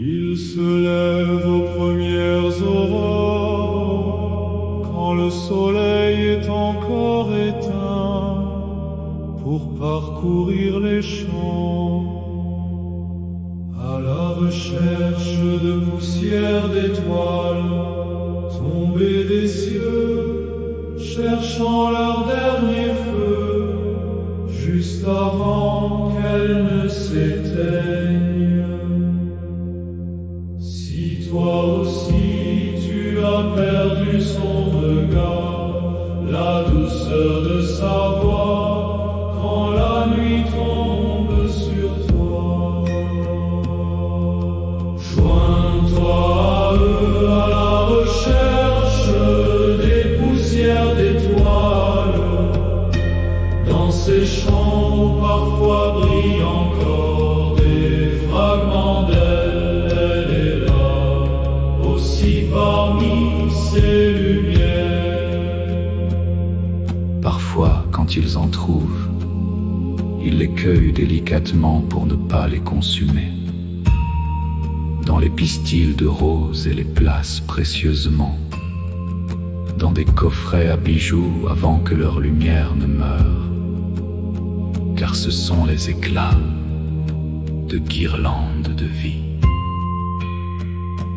Il se lève aux premières aurores, quand le soleil est encore éteint, pour parcourir les champs, à la recherche de poussière d'étoiles, tombées des cieux, cherchant leur dernier feu, juste avant qu'elles ne s'éteignent. Si toi aussi tu as perdu son regard, la douceur de sa voix, quand la nuit tombe sur toi, joins-toi à eux à la recherche des poussières d'étoiles, dans ces champs où parfois brillent encore des fragments d'elle, elle est là, aussi parmi ces lumières. Parfois, quand ils en trouvent, ils les cueillent délicatement pour ne pas les consumer. Dans les pistils de roses et les placent précieusement dans des coffrets à bijoux avant que leur lumière ne meure, car ce sont les éclats de guirlandes de vie.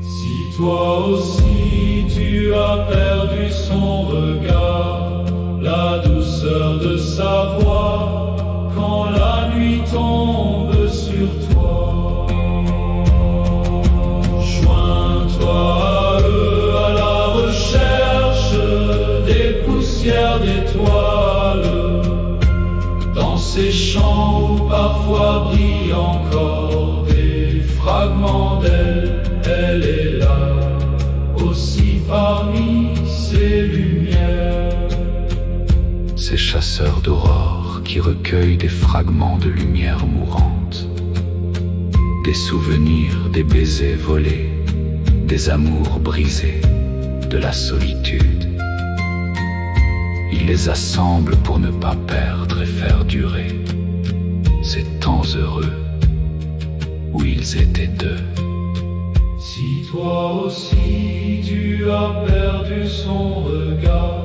Si toi aussi tu as perdu son regard, la douceur de sa voix, quand la nuit tombe sur toi, joins-toi à eux à la recherche des poussières d'étoiles, dans ces champs où parfois brillent encore des fragments d'elle, elle est là, aussi parmi ces lumières. Ces chasseurs d'aurore qui recueillent des fragments de lumière mourante, des souvenirs, des baisers volés, des amours brisés, de la solitude. Ils les assemblent pour ne pas perdre et faire durer ces temps heureux où ils étaient deux. Si toi aussi tu as perdu son regard,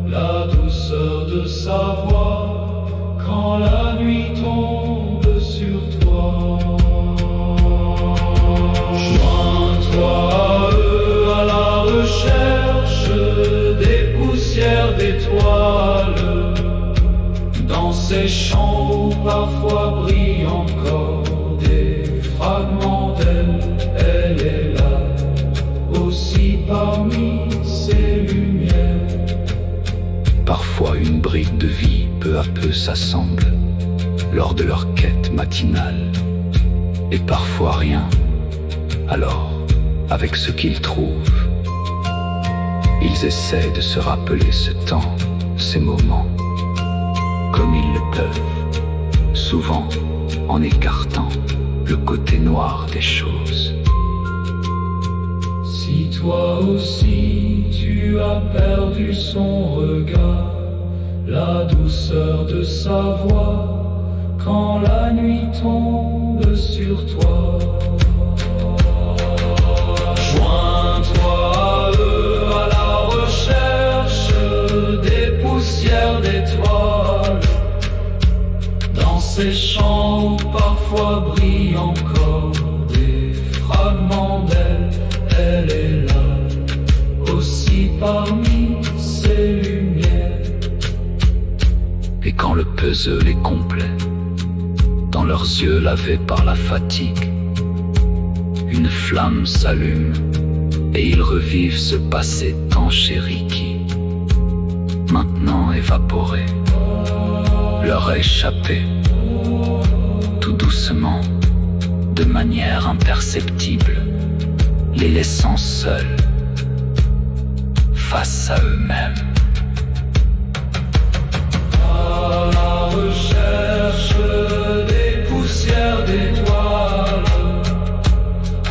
la douceur de sa voix, quand la nuit tombe sur toi, joins-toi à eux à la recherche des poussières d'étoiles, dans ces champs où parfois brillent encore des fragments d'elle, elle est là, aussi parmi ces lumières. Parfois une brique de vie peu à peu s'assemble lors de leur quête matinale, et parfois rien. Alors, avec ce qu'ils trouvent, ils essaient de se rappeler ce temps, ces moments, comme ils le peuvent, souvent en écartant le côté noir des choses. Si toi aussi tu as perdu son regard, la douceur de sa voix, quand la nuit tombe sur toi, joins-toi à eux à la recherche des poussières d'étoiles, dans ces champs où parfois brillent encore des fragments d'elle, elle est là, aussi parmi ces lumières. Et quand le puzzle est complet, dans leurs yeux lavés par la fatigue, une flamme s'allume et ils revivent ce passé tant chéri qui, maintenant évaporé, leur a échappé, tout doucement, de manière imperceptible, les laissant seuls face à eux-mêmes. À la recherche des poussières d'étoiles,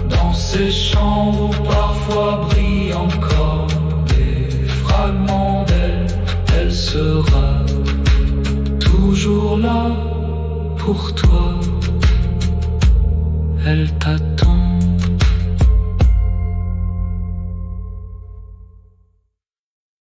dans ces champs où parfois brillent encore des fragments d'elle, elle sera toujours là pour toi. Elle t'attend.